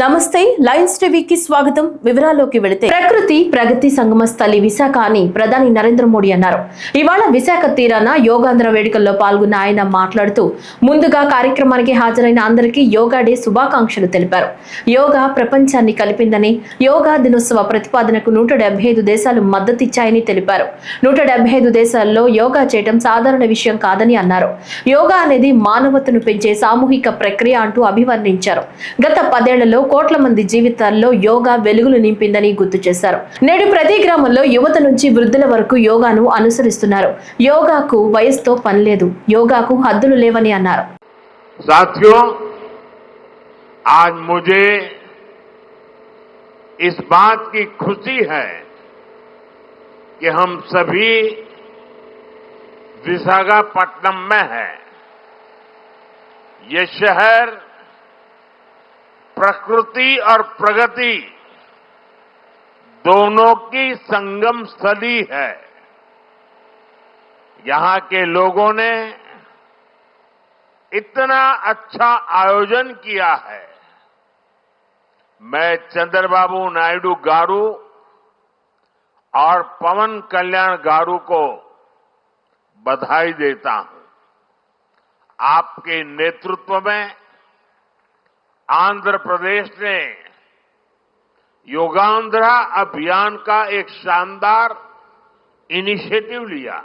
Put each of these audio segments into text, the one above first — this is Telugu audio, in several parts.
నమస్తే లయన్స్ టీవీకి స్వాగతం. వివరాల్లోకి వెళితే ప్రకృతి ప్రగతి సంగమ స్థలి విశాఖ అని ప్రధాని నరేంద్ర మోడీ అన్నారు. ఇవాళ విశాఖ తీరాన యోగాంధ్ర వేడుకల్లో పాల్గొన్న ఆయన మాట్లాడుతూ ముందుగా కార్యక్రమానికి హాజరైన అందరికీ యోగా డే శుభాకాంక్షలు తెలిపారు. యోగా ప్రపంచాన్ని కలిపిందని, యోగా దినోత్సవ ప్రతిపాదనకు 175 దేశాలు మద్దతిచ్చాయని తెలిపారు. 175 దేశాల్లో యోగా చేయడం సాధారణ విషయం కాదని అన్నారు. యోగా అనేది మానవతను పెంచే సామూహిక ప్రక్రియ అంటూ అభివర్ణించారు. గత 10 ఏళ్లలో కోట్ల మంది జీవితాల్లో యోగా వెలుగులు నింపిందని గుర్తు చేశారు. నేడు ప్రతి గ్రామంలో యువత నుంచి వృద్ధుల వరకు యోగాను అనుసరిస్తున్నారు. యోగాకు వయసుతో పని లేదు, యోగాకు హద్దులు లేవని అన్నారు. साथियों, आज मुझे इस बात की खुशी है कि हम सभी विशाखापट्टनम में हैं। ये शहर प्रकृति और प्रगति दोनों की संगम स्थली है। यहां के लोगों ने इतना अच्छा आयोजन किया है। मैं चंद्रबाबू नायडू गारू और पवन कल्याण गारू को बधाई देता हूं। आपके नेतृत्व में आंध्र प्रदेश ने योगांध्रा अभियान का एक शानदार इनिशिएटिव लिया।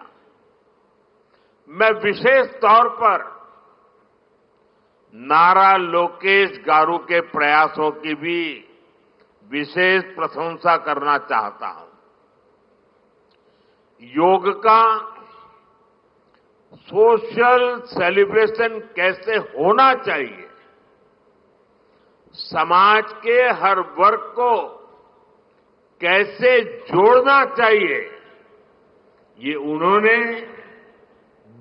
मैं विशेष तौर पर नारा लोकेश गारू के प्रयासों की भी विशेष प्रशंसा करना चाहता हूं। योग का सोशल सेलिब्रेशन कैसे होना चाहिए, समाज के हर वर्ग को कैसे जोड़ना चाहिए, ये उन्होंने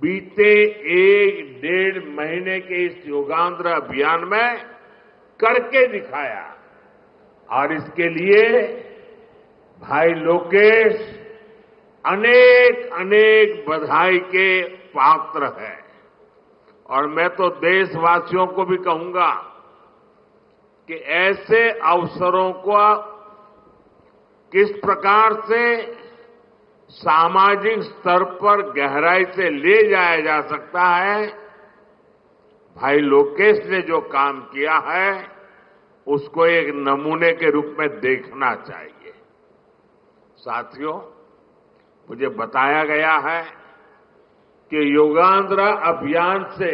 बीते 1-1.5 महीने के इस योगांध्र अभियान में करके दिखाया। और इसके लिए भाई लोकेश अनेक अनेक बधाई के पात्र है। और मैं तो देशवासियों को भी कहूंगा कि ऐसे अवसरों को किस प्रकार से सामाजिक स्तर पर गहराई से ले जाया जा सकता है, भाई लोकेश ने जो काम किया है उसको एक नमूने के रूप में देखना चाहिए। साथियों, मुझे बताया गया है कि योगांध्रा अभियान से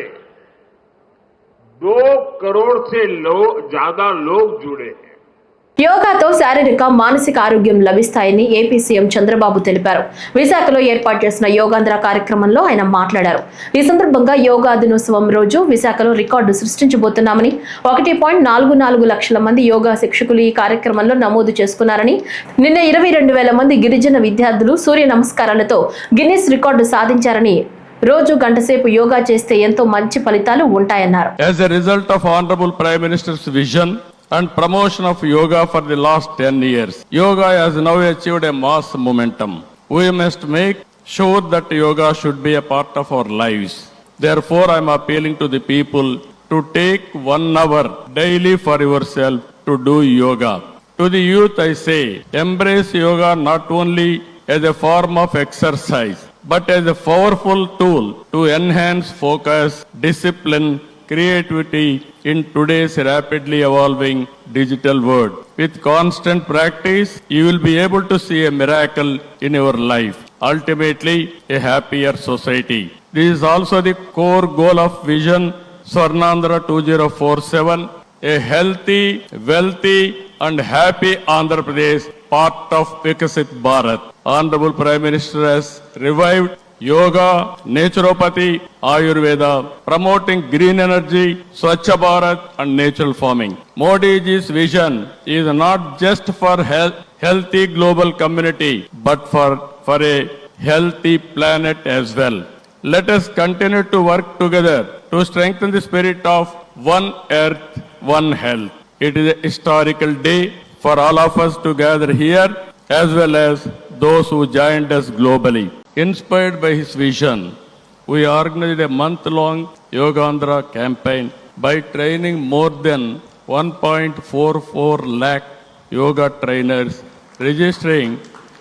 2 करोड़ से ज्यादा लोग जुड़े हैं। యోగాతో శారీరక మానసిక ఆరోగ్యం లభిస్తాయని ఏపీ సీఎం చంద్రబాబు తెలిపారు. విశాఖలో ఏర్పాటు చేసిన యోగాంధ్ర కార్యక్రమంలో ఆయన మాట్లాడారు. ఈ సందర్భంగా యోగా దినోత్సవం రోజు విశాఖలో రికార్డు సృష్టించబోతున్నామని, 1.44 లక్షల మంది యోగా శిక్షకులు ఈ కార్యక్రమంలో నమోదు చేసుకున్నారని, నిన్న 22,000 మంది గిరిజన విద్యార్థులు సూర్య నమస్కారాలతో గిన్నిస్ రికార్డు సాధించారని, రోజు గంటసేపు యోగా చేస్తే ఎంతో మంచి ఫలితాలు ఉంటాయన్నారు. As a result of Honorable Prime Minister's vision and promotion of yoga for the last 10 years, yoga has now achieved a mass momentum. We must make sure that yoga should be a part of our lives. Therefore, I am appealing to the people to take 1 hour daily for yourself to do yoga. To the youth, I say, embrace yoga not only as a form of exercise, but as a powerful tool to enhance focus, discipline, creativity in today's rapidly evolving digital world. With constant practice, you will be able to see a miracle in your life. Ultimately, a happier society. This is also the core goal of Vision Swarnandhra 2047, a healthy, wealthy and happy Andhra Pradesh, part of Vikasit Bharat. Honorable Prime Minister has revived yoga, naturopathy, Ayurveda, promoting green energy, Swachh Bharat and natural farming. Modi ji's vision is not just for healthy global community, but for a healthy planet as well. Let us continue to work together to strengthen the spirit of one earth, one health. It is a historical day for all of us to gather here, as well as those who joined us globally. Inspired by his vision, we organized a month-long Yogaandhra campaign by training more than 1.44 lakh yoga trainers, registering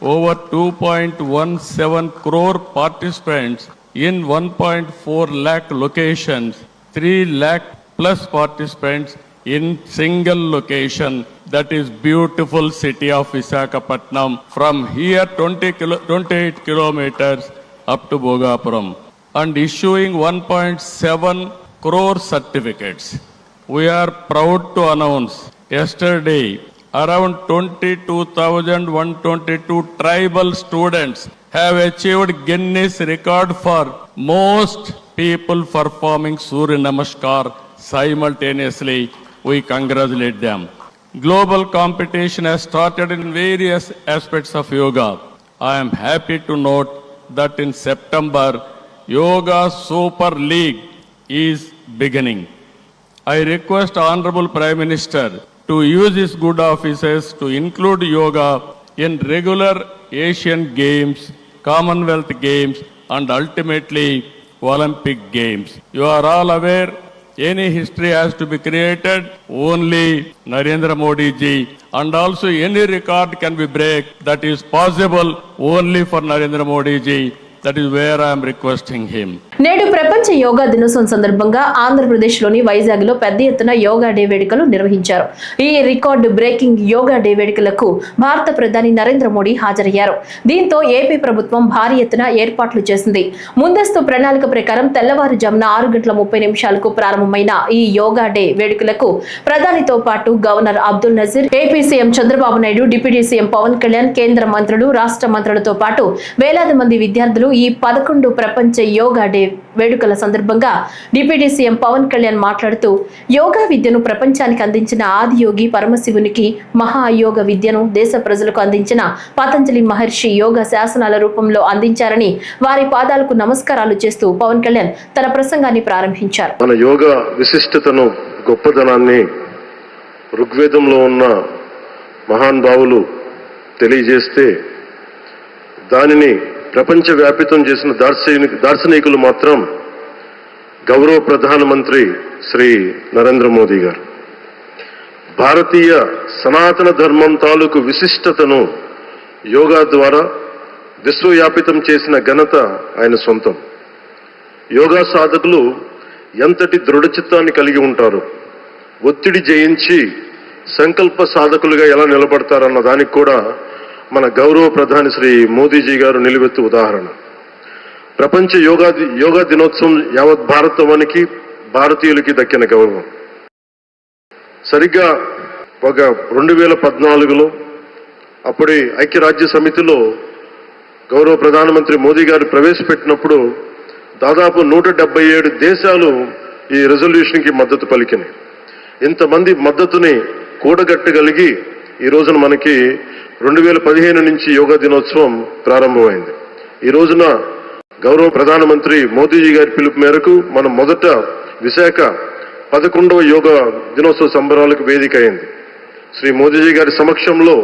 over 2.17 crore participants in 1.4 lakh locations, 3 lakh plus participants in single location, that is beautiful city of Visakhapatnam. From here 28 kilometers up to Bhogapuram, and issuing 1.7 crore certificates. We are proud to announce yesterday around 22,122 tribal students have achieved Guinness record for most people performing Surya Namaskar simultaneously. We congratulate them. Global competition has started in various aspects of yoga. I am happy to note that in September, Yoga Super League is beginning. I request Honorable Prime Minister to use his good offices to include yoga in regular Asian Games, Commonwealth Games, and ultimately Olympic Games. You are all aware, any history has to be created only Narendra Modi ji, and also any record can be break that is possible only for Narendra Modi ji. That is where I am requesting him. నేడు ప్రపంచ యోగా దినోత్సవం సందర్భంగా ఆంధ్రప్రదేశ్లోని వైజాగ్లో పెద్ద ఎత్తున యోగా డే వేడుకలు నిర్వహించారు. ఈ రికార్డు బ్రేకింగ్ యోగా డే వేడుకలకు భారత ప్రధాని నరేంద్ర మోడీ హాజరయ్యారు. దీంతో ఏపీ ప్రభుత్వం భారీ ఎత్తున ఏర్పాట్లు చేసింది. ముందస్తు ప్రణాళిక ప్రకారం తెల్లవారుజామున 6:30 ప్రారంభమైన ఈ యోగా డే వేడుకలకు ప్రధానితో పాటు governor Abdul Nazeer, AP CM Chandrababu Naidu, deputy CM Pawan Kalyan, కేంద్ర మంత్రులు, రాష్ట్ర మంత్రులతో పాటు వేలాది మంది విద్యార్థులు ఈ 11 ప్రపంచ యోగా డే వేడుకల సందర్భంగా డిప్యూటీ సీఎం పవన్ కళ్యాణ్ మాట్లాడుతూ, యోగా విద్యను ప్రపంచానికి అందించిన ఆదియోగి పరమశివునికి మహాయోగ విద్యను దేశ ప్రజలకు అందించిన పతంజలి మహర్షి యోగ శాసనాల రూపంలో అందించారని వారి పాదాలకు నమస్కారాలు చేస్తూ పవన్ కళ్యాణ్ తన ప్రసంగాన్ని ప్రారంభించారు. మన యోగా విశిష్టతను, గొప్పదనాన్ని ఋగ్వేదంలో ఉన్న మహానుభావులు తెలియజేస్తే దానిని ప్రపంచవ్యాపితం చేసిన దార్శనికులు మాత్రం గౌరవ ప్రధానమంత్రి శ్రీ నరేంద్ర మోదీ గారు. భారతీయ సనాతన ధర్మం తాలూకు విశిష్టతను యోగా ద్వారా విశ్వవ్యాపితం చేసిన ఘనత ఆయన సొంతం. యోగా సాధకులు ఎంతటి దృఢచిత్తాన్ని కలిగి ఉంటారు, ఒత్తిడి జయించి సంకల్ప సాధకులుగా ఎలా నిలబడతారన్న దానికి కూడా మన గౌరవ ప్రధాని శ్రీ మోదీజీ గారు నిలువెత్తు ఉదాహరణ. ప్రపంచ యోగా దినోత్సవం యావత్ భారతవానికి, భారతీయులకి దక్కిన గౌరవం. సరిగ్గా ఒక 2014లో అప్పుడే ఐక్యరాజ్య సమితిలో గౌరవ ప్రధానమంత్రి మోదీ గారు ప్రవేశపెట్టినప్పుడు దాదాపు 177 దేశాలు ఈ రెజల్యూషన్కి మద్దతు పలికినాయి. ఇంతమంది మద్దతుని కూడగట్టగలిగి ఈ రోజున మనకి 2015 నుంచి యోగా దినోత్సవం ప్రారంభమైంది. ఈ రోజున గౌరవ ప్రధానమంత్రి మోదీజీ గారి పిలుపు మేరకు మనం మొదట విశాఖ 11వ యోగా దినోత్సవ సంబరాలకు వేదిక అయింది. శ్రీ మోదీజీ గారి సమక్షంలో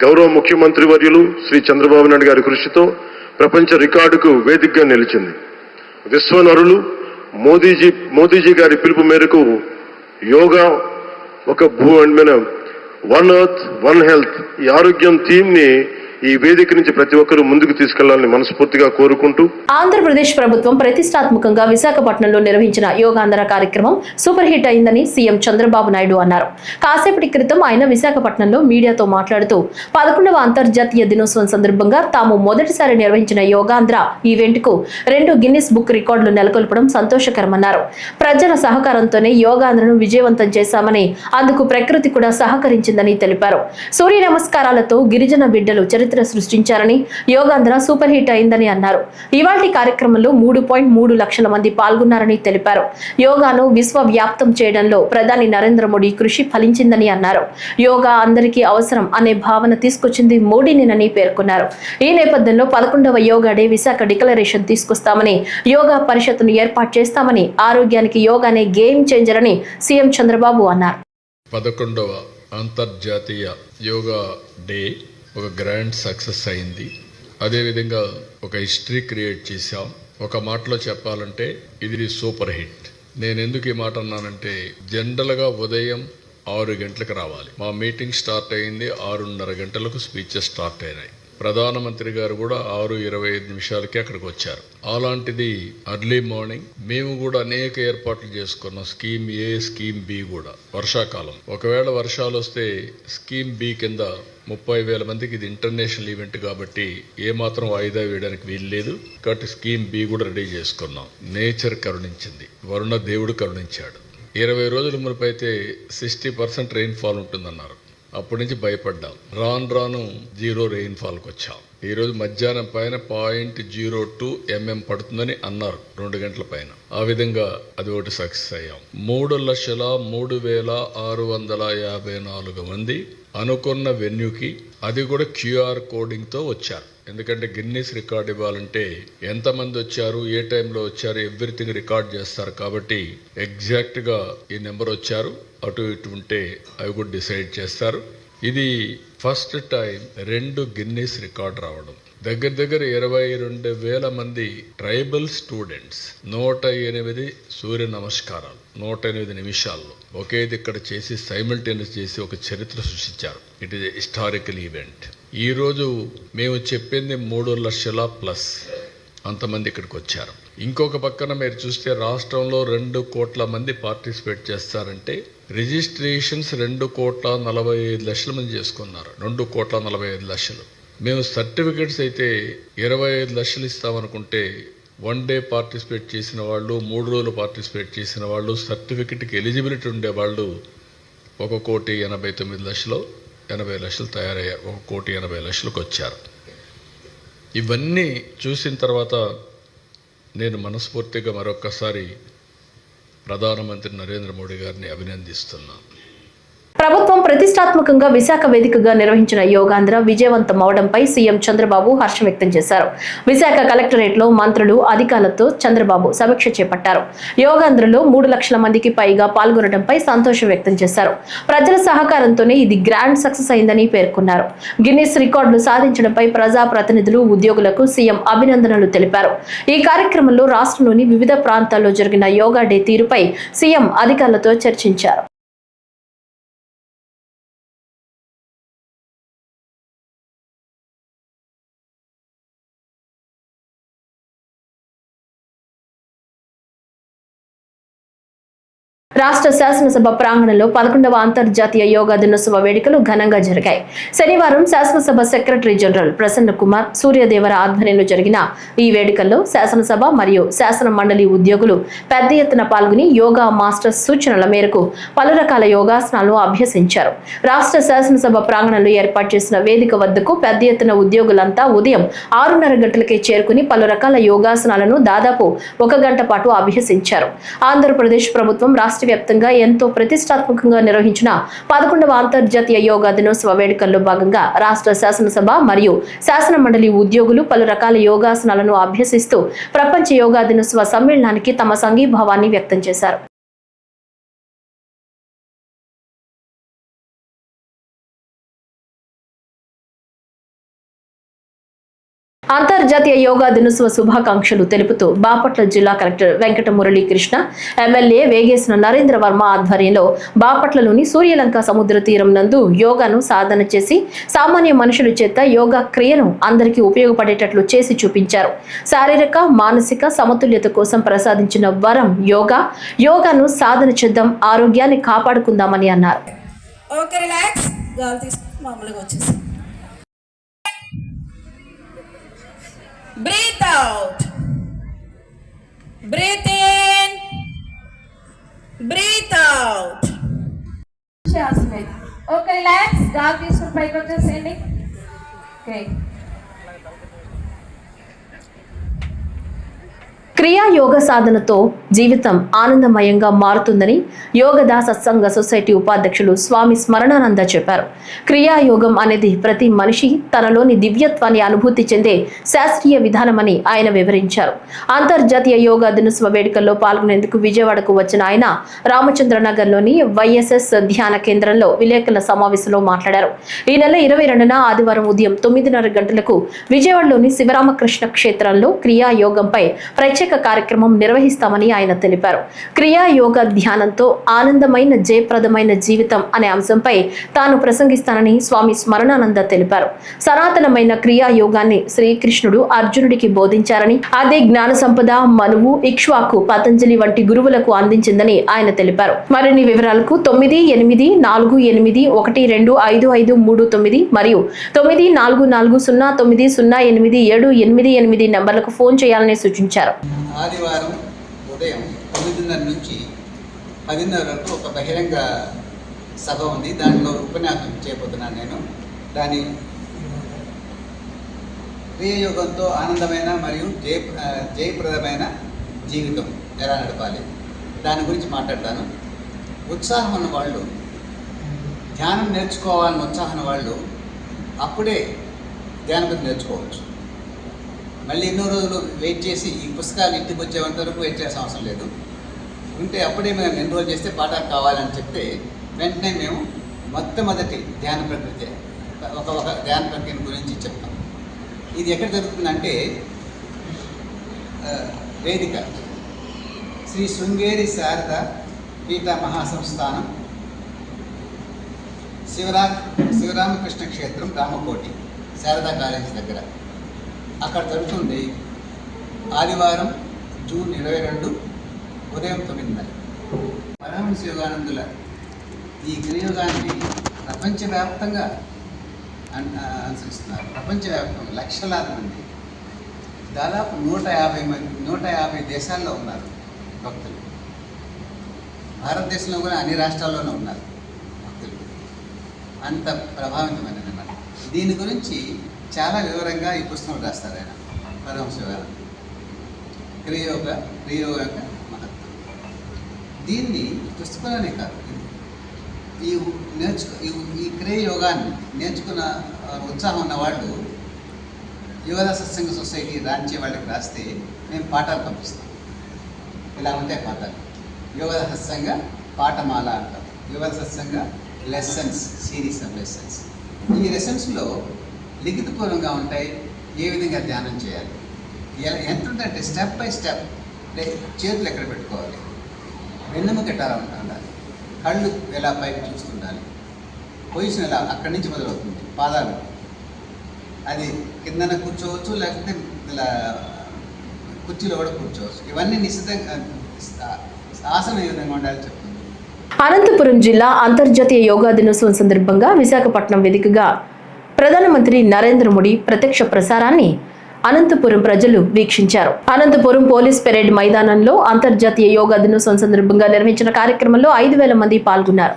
గౌరవ ముఖ్యమంత్రి వర్యులు శ్రీ చంద్రబాబు నాయుడు గారి కృషితో ప్రపంచ రికార్డుకు వేదికగా నిలిచింది. విశ్వనరులు మోదీజీ గారి పిలుపు మేరకు యోగా ఒక వన్ ఎర్త్ వన్ హెల్త్ ఈ ఆరోగ్యం థీమ్ ని ఈ వేదిక నుంచి ప్రతి ఒక్కరూ ముందుకు తీసుకెళ్లాలని మనస్ఫూర్తిగా కోరుకుంటూ, ఆంధ్రప్రదేశ్ ప్రభుత్వం ప్రతిష్టాత్మకంగా విశాఖపట్నంలో నిర్వహించిన యోగాంధ్ర కార్యక్రమం సూపర్ హిట్ అయిందని సీఎం చంద్రబాబు నాయుడు అన్నారు. కాసేపటి క్రితం ఆయన విశాఖపట్నంలో మీడియాతో మాట్లాడుతూ 11వ అంతర్జాతీయ దినోత్సవం సందర్భంగా తాము మొదటిసారి నిర్వహించిన యోగాంధ్ర ఈవెంట్ కు 2 గిన్నిస్ బుక్ రికార్డులు నెలకొల్పడం సంతోషకరమన్నారు. ప్రజల సహకారంతోనే యోగాంధ్రను విజయవంతం చేశామని, అందుకు ప్రకృతి కూడా సహకరించిందని తెలిపారు. సూర్య నమస్కారాలతో గిరిజన బిడ్డలు చరిత్ర సృష్టించారని, యోగాంధ్ర సూపర్ హిట్ అయిందని అన్నారు. ఇవాల్టి కార్యక్రమంలో 3.3 లక్షల మంది పాల్గొన్నారని తెలిపారు. యోగాను విశ్వవ్యాప్తం చేయడంలో ప్రధాని నరేంద్ర మోడీ కృషి ఫలించిందని అన్నారు. యోగా అందరికీ అవసరం అనే భావన తీసుకొచ్చింది మోడీనేనని పేర్కొన్నారు. ఈ నేపథ్యంలో 11వ యోగా డే విశాఖ డిక్లరేషన్ తీసుకొస్తామని, యోగా పరిషత్తును ఏర్పాటు చేస్తామని, ఆరోగ్యానికి యోగానే గేమ్ చేంజర్ అని సీఎం చంద్రబాబు అన్నారు. 11వ అంతర్జాతీయ యోగా డే ఒక గ్రాండ్ సక్సెస్ అయింది. అదేవిధంగా ఒక హిస్టరీ క్రియేట్ చేశాం. ఒక మాటలో చెప్పాలంటే ఇది సూపర్ హిట్. నేను ఎందుకు ఈ మాట అన్నానంటే, జనరల్గా ఉదయం 6 గంటలకు రావాలి. మా మీటింగ్ స్టార్ట్ అయింది 6:30 గంటలకు స్పీచెస్ స్టార్ట్ అయినాయి. ప్రధానమంత్రి గారు కూడా 6:25 అక్కడికి వచ్చారు. అలాంటిది ఎర్లీ మార్నింగ్ మేము కూడా అనేక ఏర్పాట్లు చేసుకున్నాం. స్కీమ్ ఏ, స్కీమ్ బి కూడా. వర్షాకాలం ఒకవేళ వర్షాలు వస్తే స్కీమ్ బి కింద 30,000 మందికి ఇది ఇంటర్నేషనల్ ఈవెంట్ కాబట్టి ఏమాత్రం వాయిదా వేయడానికి వీల్లేదు కాబట్టి స్కీమ్ బి కూడా రెడీ చేసుకున్నాం. నేచర్ కరుణించింది, వరుణ దేవుడు కరుణించాడు. 20 రోజుల మునుపు అయితే 60% రెయిన్ఫాల్ ఉంటుందన్నారు. అప్పటి నుంచి భయపడ్డాం. రాను 0 రెయిన్ఫాల్కి వచ్చాం. ఈరోజు మధ్యాహ్నం పైన 0.02 mm పడుతుందని అన్నారు 2 గంటల పైన. ఆ విధంగా అది ఒకటి సక్సెస్ అయ్యాం. 3,03,654 మంది అనుకున్న వెన్యూకి, అది కూడా QR కోడింగ్తో వచ్చారు. ఎందుకంటే గిన్నీస్ రికార్డ్ ఇవ్వాలంటే ఎంతమంది వచ్చారు, ఏ టైంలో వచ్చారు, ఎవ్రీథింగ్ రికార్డ్ చేస్తారు. కాబట్టి ఎగ్జాక్ట్గా ఈ నెంబర్ వచ్చారు, అటు ఇటు ఉంటే అవి కూడా డిసైడ్ చేస్తారు. ఇది ఫస్ట్ టైం 2 గిన్నీస్ రికార్డ్ రావడం. దగ్గర 22,000 మంది ట్రైబల్ స్టూడెంట్స్ 108 సూర్య నమస్కారాలు 108 నిమిషాల్లో ఒకే ఇక్కడ చేసి సైమల్టేనియస్ చేసి ఒక చరిత్ర సృష్టించారు. It is historical event. ఈ రోజు మేము చెప్పింది 3 లక్షల ప్లస్ అంతమంది ఇక్కడికి వచ్చారు. ఇంకొక పక్కన మీరు చూస్తే రాష్ట్రంలో 2 కోట్ల మంది పార్టిసిపేట్ చేస్తారంటే రిజిస్ట్రేషన్స్ 2,45,00,000 మంది చేసుకున్నారు. 2,45,00,000. మేము సర్టిఫికెట్స్ అయితే 25 లక్షలు ఇస్తామనుకుంటే 1 డే పార్టిసిపేట్ చేసిన వాళ్ళు, 3 రోజులు పార్టిసిపేట్ చేసిన వాళ్ళు, సర్టిఫికెట్కి ఎలిజిబిలిటీ ఉండేవాళ్ళు 1,89,00,000, 80 లక్షలు తయారయ్యారు. 1,80,00,000కి వచ్చారు. ఇవన్నీ చూసిన తర్వాత నేను మనస్ఫూర్తిగా మరొక్కసారి ప్రధానమంత్రి నరేంద్ర మోడీ గారిని అభినందిస్తున్నాను. ప్రభుత్వం ప్రతిష్టాత్మకంగా విశాఖ వేదికగా నిర్వహించిన యోగాంధ్ర విజయవంతం అవడంపై సీఎం చంద్రబాబు హర్షం వ్యక్తం చేశారు. విశాఖ కలెక్టరేట్లో మంత్రులు, అధికారులతో చంద్రబాబు సమీక్ష చేపట్టారు. యోగాంధ్రలో 3 లక్షల మందికి పైగా పాల్గొనడంపై సంతోషం వ్యక్తం చేశారు. ప్రజల సహకారంతోనే ఇది గ్రాండ్ సక్సెస్ అయిందని పేర్కొన్నారు. గిన్నిస్ రికార్డులు సాధించడంపై ప్రజా ప్రతినిధులు, ఉద్యోగులకు సీఎం అభినందనలు తెలిపారు. ఈ కార్యక్రమంలో రాష్ట్రంలోని వివిధ ప్రాంతాల్లో జరిగిన యోగా డే తీరుపై సీఎం అధికారులతో చర్చించారు. రాష్ట్ర శాసనసభ ప్రాంగణంలో 11వ అంతర్జాతీయ యోగా దినోత్సవ వేడుకలు ఘనంగా జరిగాయి. శనివారం శాసనసభ సెక్రటరీ జనరల్ ప్రసన్న కుమార్ సూర్యదేవర ఆధ్వర్యంలో జరిగిన ఈ వేడుకల్లో శాసనసభ మరియు శాసన మండలి ఉద్యోగులు పెద్ద ఎత్తున పాల్గొని యోగా మాస్టర్స్ సూచనల మేరకు పలు రకాల యోగాసనాలను అభ్యసించారు. రాష్ట్ర శాసనసభ ప్రాంగణంలో ఏర్పాటు చేసిన వేదిక వద్దకు పెద్ద ఎత్తున ఉద్యోగులంతా ఉదయం 6:30 గంటలకే చేరుకుని పలు రకాల యోగాసనాలను దాదాపు 1 గంట పాటు అభ్యసించారు. ఆంధ్రప్రదేశ్ ప్రభుత్వం రాష్ట్ర వ్యాప్తంగా ఎంతో ప్రతిష్టాత్మకంగా నిర్వహించిన 11వ అంతర్జాతీయ యోగా దినోత్సవ వేడుకల్లో భాగంగా రాష్ట్ర శాసనసభ మరియు శాసన మండలి ఉద్యోగులు పలు రకాల యోగాసనాలను అభ్యసిస్తూ ప్రపంచ యోగా దినోత్సవ సమ్మేళనానికి తమ సంఘీభావాన్ని వ్యక్తం చేశారు. అంతర్జాతీయ యోగా దినోత్సవ శుభాకాంక్షలు తెలుపుతూ బాపట్ల జిల్లా కలెక్టర్ వెంకట మురళీకృష్ణ, ఎమ్మెల్యే వేగేసిన నరేంద్ర వర్మ ఆధ్వర్యంలో బాపట్లలోని సూర్యలంక సముద్ర తీరం నందు యోగాను సాధన చేసి సామాన్య మనుషుల చేత యోగా క్రియను అందరికీ ఉపయోగపడేటట్లు చేసి చూపించారు. శారీరక, మానసిక సమతుల్యత కోసం ప్రసాదించిన వరం యోగా. యోగాను సాధన చేద్దాం, ఆరోగ్యాన్ని కాపాడుకుందామని అన్నారు. Breathe out. Breathe in. Breathe out. Okay, relax. Gaal తీసుకుని పైకి వచ్చేసేయండి. Okay. క్రియా యోగ సాధనతో జీవితం ఆనందమయంగా మారుతుందని యోగదా సత్సంగ సొసైటీ ఉపాధ్యక్షులు స్వామి స్మరణానంద చెప్పారు. క్రియాయోగం అనేది ప్రతి మనిషి తనలోని దివ్యత్వాన్ని అనుభూతి చెందే శాస్త్రీయ విధానమని ఆయన వివరించారు. అంతర్జాతీయ యోగా దినోత్సవ వేడుకల్లో పాల్గొనేందుకు విజయవాడకు వచ్చిన ఆయన రామచంద్రనగర్లోని వైఎస్ఎస్ ధ్యాన కేంద్రంలో విలేకరుల సమావేశంలో మాట్లాడారు. ఈ నెల 22న ఆదివారం ఉదయం 9:30 గంటలకు విజయవాడలోని శివరామకృష్ణ క్షేత్రంలో క్రియాయోగంపై ప్రత్యేక ప్రత్యేక కార్యక్రమం నిర్వహిస్తామని ఆయన తెలిపారు. క్రియా యోగా ధ్యానంతో ఆనందమైన జయప్రదమైన జీవితం అనే అంశంపై తాను ప్రసంగిస్తానని స్వామి స్మరణానంద తెలిపారు. సనాతనమైన క్రియా యోగాన్ని శ్రీకృష్ణుడు అర్జునుడికి బోధించారని, అదే జ్ఞాన సంపద మనువు, ఇక్ష్వాకు, పతంజలి వంటి గురువులకు అందించిందని ఆయన తెలిపారు. మరిన్ని వివరాలకు 9888121553 మరియు 9440900888 నంబర్లకు ఫోన్ చేయాలని సూచించారు. ఆదివారం ఉదయం 9:30 నుంచి 10:30 వరకు ఒక బహిరంగ సభ ఉంది. దాంట్లో ఉపన్యాసం చేయబోతున్నాను నేను. దాని క్రియాయోగంతో ఆనందమైన మరియు జయప్రదమైన జీవితం ఎలా నడపాలి దాని గురించి మాట్లాడతాను. ఉత్సాహం ఉన్న వాళ్ళు, ధ్యానం నేర్చుకోవాలని ఉత్సాహం ఉన్న వాళ్ళు అప్పుడే ధ్యానం నేర్చుకోవచ్చు. మళ్ళీ ఎన్నో రోజులు వెయిట్ చేసి ఈ పుస్తకాలు ఇంటికి వచ్చేంత వరకు వెయిట్ చేయాల్సిన అవసరం లేదు. ఉంటే అప్పుడే మేము ఎన్రోల్ చేస్తే పాఠాలు కావాలని చెప్తే వెంటనే మేము మొట్టమొదటి ధ్యాన ప్రక్రియ ఒక ధ్యాన ప్రక్రియ గురించి చెప్తాం. ఇది ఎక్కడ జరుగుతుందంటే వేదిక శ్రీ శృంగేరి శారద పీఠ మహాసంస్థానం, శివరామకృష్ణ క్షేత్రం, రామకోటి, శారదా కాలేజీ దగ్గర. అక్కడ జరుగుతుంది. ఆదివారం జూన్ 22 ఉదయం 9:30. పరమహంస యోగానందుల ఈ క్రియోగాన్ని ప్రపంచవ్యాప్తంగా అనుసరిస్తున్నారు. ప్రపంచవ్యాప్తంగా లక్షలాది మంది, దాదాపు 150 దేశాల్లో ఉన్నారు భక్తులు. భారతదేశంలో కూడా అన్ని రాష్ట్రాల్లోనూ ఉన్నారు భక్తులు. అంత ప్రభావితమైనది అన్నమాట. దీని గురించి చాలా వివరంగా ఈ పుస్తకం రాస్తారు ఆయన, పరమహంస యోగానంద. క్రియోగ యొక్క మహత్వం. దీన్ని పుస్తకంలోనే కాదు, ఈ క్రియ యోగాన్ని నేర్చుకున్న ఉత్సాహం ఉన్న వాళ్ళు యోగా సత్సంగ సొసైటీ రాంచే వాళ్ళకి రాస్తే మేము పాఠాలు పంపిస్తాం. ఇలా ఉంటాయి పాఠాలు. యోగా సత్సంగ పాఠమాల అంటాం. యోగా సత్సంగ లెసన్స్, సిరీస్ ఆఫ్ లెసన్స్. ఈ లెసన్స్లో లిఖితపూర్వంగా ఉంటాయి. ఏ విధంగా ధ్యానం చేయాలి, ఎంత ఉంటే స్టెప్ బై స్టెప్. చేతులు ఎక్కడ పెట్టుకోవాలి, వెన్నెముక ఎట్లా ఉండాలి, కళ్ళు ఎలా పైకి చూస్తుండాలి, పొజిషన్ ఎలా అక్కడి నుంచి మొదలవుతుంది, పాదాలు అది కిందన కూర్చోవచ్చు, లేకపోతే ఇలా కుర్చీలో కూడా కూర్చోవచ్చు. ఇవన్నీ నిశ్చితంగా ఆసనం ఏ విధంగా ఉండాలి చెప్తుంది. అనంతపురం జిల్లా అంతర్జాతీయ యోగా దినోత్సవం సందర్భంగా విశాఖపట్నం వేదికగా ప్రధానమంత్రి నరేంద్ర మోడీ ప్రత్యక్ష ప్రసారాన్ని అనంతపురం ప్రజలు వీక్షించారు. అనంతపురం పోలీస్ పెరేడ్ మైదానంలో అంతర్జాతీయ యోగా దినోత్సవం సందర్భంగా నిర్వహించిన కార్యక్రమంలో 5,000 మంది పాల్గొన్నారు.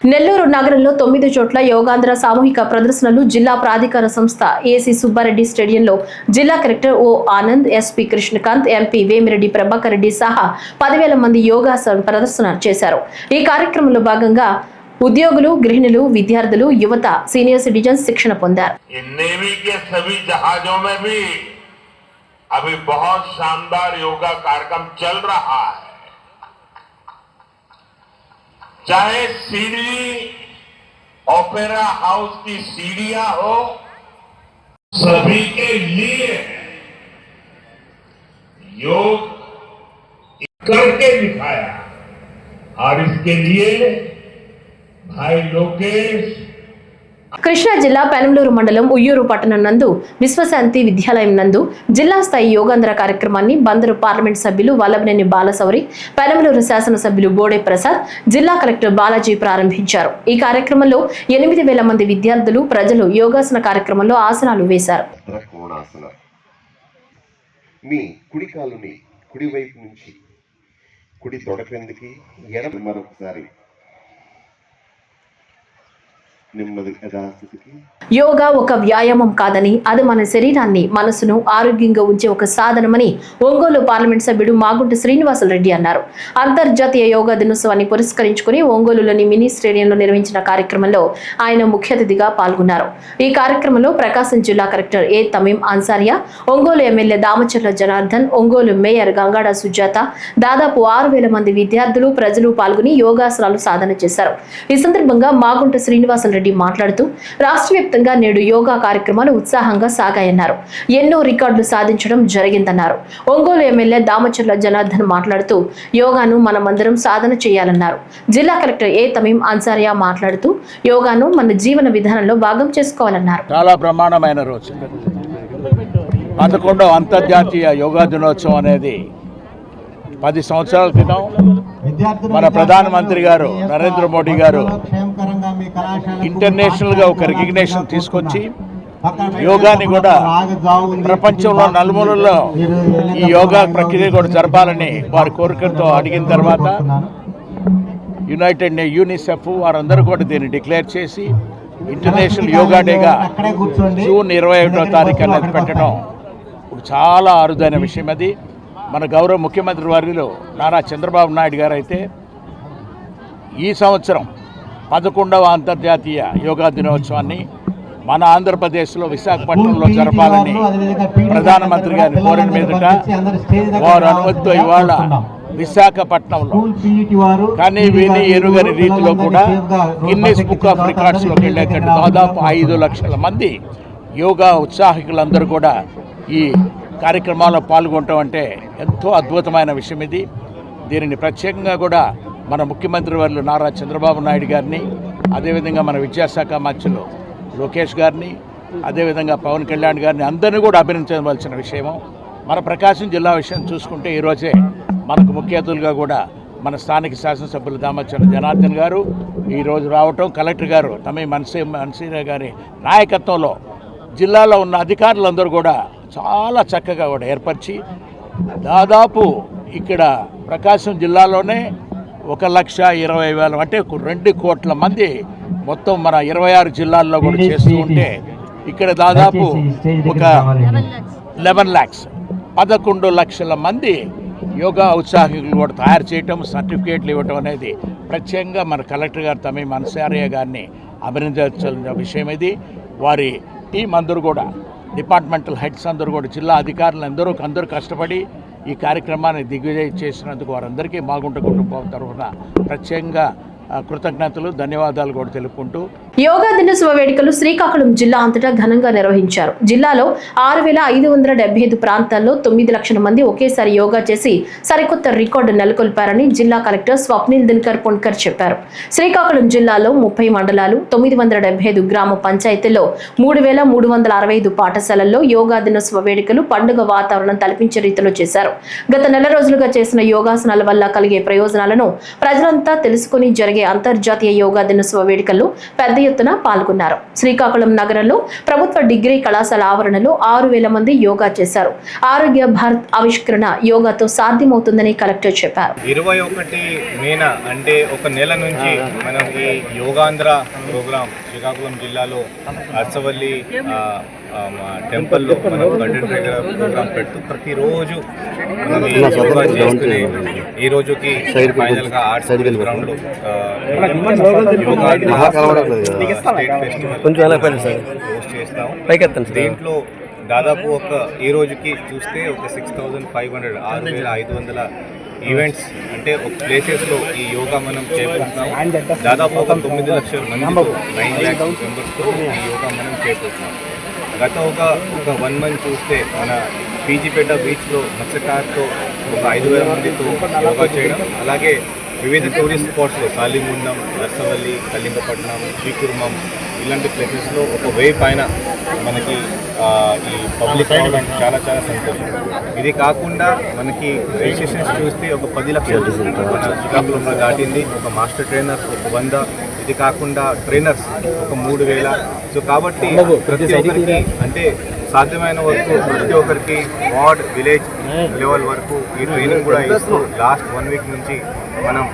నెల్లూరు నగరంలో 9 చోట్ల యోగాంధ్ర సామూహిక ప్రదర్శనలు జిల్లా ప్రాధికార సంస్థ ఏసీ సుబ్బారెడ్డి స్టేడియంలో జిల్లా కలెక్టర్ ఓ ఆనంద్, ఎస్పీ కృష్ణకాంత్, ఎంపీ వేమిరెడ్డి ప్రభాకర్ రెడ్డి సహా 10,000 మంది యోగాసన ప్రదర్శన చేశారు. ఈ కార్యక్రమంలో భాగంగా ఉద్యోగులు, గృహిణులు, విద్యార్థులు, యువత, సీనియర్ సిటిజన్స్ శిక్షణ పొందారు. अभी बहुत शानदार योगा कार्यक्रम चल रहा है. चाहे सीढ़ी ओपेरा हाउस की सीढ़ियां हो, सभी के लिए योग करके दिखाया. और इसके लिए भाई लोकेश కృష్ణా జిల్లా పెనంలూరు మండలం ఉయ్యూరు పట్టణం నందు విశ్వశాంతి విద్యాలయం నందు జిల్లా స్థాయి యోగాంధ్ర కార్యక్రమాన్ని బందరు పార్లమెంట్ సభ్యులు వల్లభనేని బాలశౌరి, పెనంలూరు శాసనసభ్యులు బోడే ప్రసాద్, జిల్లా కలెక్టర్ బాలాజీ ప్రారంభించారు. ఈ కార్యక్రమంలో 8,000 మంది విద్యార్థులు, ప్రజలు యోగాసన కార్యక్రమంలో ఆసనాలు వేశారు. మీ కుడి కాలుని కుడి వైపు నుంచి కుడి తొడ క్రిందికి ఎడమ మరొకసారి నెమ్మది యథాస్థితికి. యోగా ఒక వ్యాయామం కాదని, అది మన శరీరాన్ని, మనసును ఆరోగ్యంగా ఉంచే ఒక సాధనమని ఒంగోలు పార్లమెంట్ సభ్యుడు మాగుంట శ్రీనివాసరెడ్డి అన్నారు. అంతర్జాతీయ యోగా దినోత్సవాన్ని పురస్కరించుకుని ఒంగోలులోని మినీ స్టేడియంలో నిర్వహించిన కార్యక్రమంలో ఆయన ముఖ్య అతిథిగా పాల్గొన్నారు. ఈ కార్యక్రమంలో ప్రకాశం జిల్లా కలెక్టర్ ఏ తమీం అన్సారియా, ఒంగోలు ఎమ్మెల్యే దామచర్ల జనార్దన్, ఒంగోలు మేయర్ గంగాడ సుజాత, దాదాపు 6,000 మంది విద్యార్థులు, ప్రజలు పాల్గొని యోగాసనాలు సాధన చేశారు. ఈ సందర్భంగా మాగుంట శ్రీనివాసరెడ్డి మాట్లాడుతూ రాష్ట్ర వ్యాప్తంగా నేడు యోగా కార్యక్రమాలు ఉత్సాహంగా సాగాయన్నారు. ఎన్నో రికార్డులు సాధించడం జరిగిందన్నారు. ఒంగోలు ఎమ్మెల్యే దామచర్ల జనార్దన్ మాట్లాడుతూ యోగాను మనమందరం సాధన చేయాలన్నారు. జిల్లా కలెక్టర్ ఏ తమీం అన్సారియా మాట్లాడుతూ యోగాను మన జీవన విధానంలో భాగం చేసుకోవాలన్నారు. చాలా బ్రహ్మాండమైన రోజు 11వ అంతర్జాతీయ యోగా దినోత్సవం అనేది 10 సంవత్సరాల క్రితం మన ప్రధానమంత్రి గారు నరేంద్ర మోడీ గారు ఇంటర్నేషనల్గా ఒక రికగ్నేషన్ తీసుకొచ్చి యోగాని కూడా ప్రపంచంలో నలుమూలల్లో ఈ యోగా ప్రక్రియ కూడా జరపాలని వారి కోరికలతో అడిగిన తర్వాత యూనిసెఫ్ వారందరూ కూడా దీన్ని డిక్లేర్ చేసి ఇంటర్నేషనల్ యోగా డేగా జూన్ 21వ తారీఖు అనేది పెట్టడం చాలా అరుదైన విషయం. అది మన గౌరవ ముఖ్యమంత్రి వర్యులు నారా చంద్రబాబు నాయుడు గారు అయితే ఈ సంవత్సరం 11వ అంతర్జాతీయ యోగా దినోత్సవాన్ని మన ఆంధ్రప్రదేశ్లో విశాఖపట్నంలో జరపాలని ప్రధానమంత్రి గారిని కోరిన మీదట వారు అనుమతితో ఇవాళ విశాఖపట్నంలో కానీ విని ఎరుగని రీతిలో కూడా గిన్నిస్ బుక్ ఆఫ్ రికార్డ్స్లోకి వెళ్ళేటట్టు దాదాపు 5 లక్షల మంది యోగా ఉత్సాహికులందరూ కూడా ఈ కార్యక్రమాల్లో పాల్గొనటం అంటే ఎంతో అద్భుతమైన విషయం. ఇది దీనిని ప్రత్యేకంగా కూడా మన ముఖ్యమంత్రి వర్యులు నారా చంద్రబాబు నాయుడు గారిని, అదేవిధంగా మన విద్యాశాఖ మంత్రులు లోకేష్ గారిని, అదేవిధంగా పవన్ కళ్యాణ్ గారిని అందరినీ కూడా అభినందించవలసిన విషయము. మన ప్రకాశం జిల్లా విషయం చూసుకుంటే ఈరోజే మనకు ముఖ్య అతిథులుగా కూడా మన స్థానిక శాసనసభ్యులు దామచర్ల జనార్దన్ గారు ఈరోజు రావటం, కలెక్టర్ గారు తమీం అన్సారియా గారి నాయకత్వంలో జిల్లాలో ఉన్న అధికారులందరూ కూడా చాలా చక్కగా కూడా ఏర్పరిచి దాదాపు ఇక్కడ ప్రకాశం జిల్లాలోనే 1,20,000 అంటే 2 కోట్ల మంది మొత్తం మన 26 జిల్లాల్లో కూడా చేస్తూ ఉంటే ఇక్కడ దాదాపు ఒక 11 lakhs 11 లక్షల మంది యోగా ఉత్సాహికులు కూడా తయారు చేయటం, సర్టిఫికేట్లు ఇవ్వటం అనేది ప్రత్యేకంగా మన కలెక్టర్ గారు తమీం అన్సారియా గారిని అభినందించాల్సిన విషయం. ఇది వారి టీం అందరూ కూడా, డిపార్ట్మెంటల్ హెడ్స్ అందరూ కూడా, జిల్లా అధికారులు అందరూ కష్టపడి ఈ కార్యక్రమాన్ని దిగ్విజయం చేసినందుకు వారందరికీ మాగుంట కుటుంబం తరఫున ప్రత్యేకంగా కృతజ్ఞతలు, ధన్యవాదాలు కూడా తెలుపుకుంటూ యోగా దినోత్సవ వేడుకలు శ్రీకాకుళం జిల్లా అంతటా ఘనంగా నిర్వహించారు. జిల్లాలో 6,575 ప్రాంతాల్లో 9 లక్షల మంది ఒకేసారి యోగా చేసి సరికొత్త రికార్డు నెలకొల్పారని జిల్లా కలెక్టర్ స్వప్నిల్ దినకర్ పొన్కర్ చెప్పారు. శ్రీకాకుళం జిల్లాలో 30 మండలాలు, 975 గ్రామ పంచాయతీల్లో 3,365 పాఠశాలల్లో యోగా దినోత్సవ వేడుకలు పండుగ వాతావరణం తలపించే రీతిలో చేశారు. గత నెల రోజులుగా చేసిన యోగాసనాల వల్ల కలిగే ప్రయోజనాలను ప్రజలంతా తెలుసుకుని జరిగే అంతర్జాతీయ యోగా దినోత్సవ వేడుకల్లో పెద్ద ఎత్తున పాల్గొన్నారు. శ్రీకాకుళం నగరంలో ప్రభుత్వ డిగ్రీ కళాశాల ఆవరణలో 6,000 మంది యోగా చేశారు. ఆరోగ్య భారత్ ఆవిష్కరణ యోగాతో సాధ్యమవుతుందని కలెక్టర్ చెప్పారు. 21 మేన అంటే ఒక నెల నుంచి మనం ఈ యోగాంధ్ర ప్రోగ్రాం శ్రీకాకుళం జిల్లాలో అర్సవల్లి టెంపుల్లో మనం కంటెంట్ ప్రోగ్రాం పెడుతూ ప్రతిరోజు మనం ఈ యోగా చేస్తూనే ఈ రోజుకి ఫైనల్గా ఆర్ట్స్ గ్రౌండ్లో దీంట్లో దాదాపు ఈ రోజుకి చూస్తే ఒక 6,500 6,500 ఈవెంట్స్ అంటే ఒక ప్లేసెస్లో ఈ యోగా మనం చేపడుతున్నాం. దాదాపు ఒక 9 లక్షల మందితో 9 lakhs మెంబర్స్తో ఈ యోగా మనం చేపడుతున్నాం. గత ఒక 1 month చూస్తే మన పీజీపేట బీచ్లో మత్స్యకారుతో ఒక 5,000 మందితో యోగా చేయడం, అలాగే వివిధ టూరిస్ట్ స్పాట్స్లో సాలిముండం, నర్సవల్లి, కళింగపట్నం, శ్రీకుర్మం ఇలాంటి ప్లేసెస్లో ఒక 1000 పైన మనకి ఈ పబ్లిక్ రావడం చాలా సంతోషం. ఇది కాకుండా మనకి రిజిస్ట్రేషన్స్ చూస్తే ఒక 10 లక్షలు మన శ్రీకాకుళంలో దాటింది. ఒక మాస్టర్ ట్రైనర్స్ ఒక 100, ఇది కాకుండా ట్రైనర్స్ ఒక 3,000. సో కాబట్టి ప్రతి ఒక్కరికి అంటే సాధ్యమైన వరకు ప్రతి ఒక్కరికి వార్డ్, విలేజ్ లెవెల్ వరకు ఈ ట్రైనింగ్ కూడా ఇస్తూ లాస్ట్ 1 week నుంచి మనం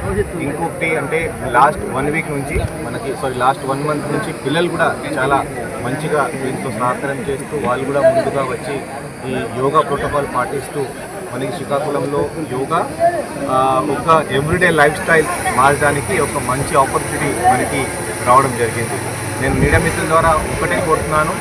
ఇంకొకటి అంటే లాస్ట్ 1 week నుంచి మనకి లాస్ట్ 1 month నుంచి పిల్లలు కూడా చాలా మంచిగా దీంట్లో సహకారం చేస్తూ వాళ్ళు కూడా ముందుగా వచ్చి ఈ యోగా ప్రోటోకాల్ పాటిస్తూ మనకి శ్రీకాకుళంలో యోగా ఒక ఎవ్రీడే లైఫ్ స్టైల్ మార్చడానికి ఒక మంచి ఆపర్చునిటీ మనకి రావడం జరిగింది. నేను మీడియా మిత్రుల ద్వారా ఒకటే కోరుతున్నాను,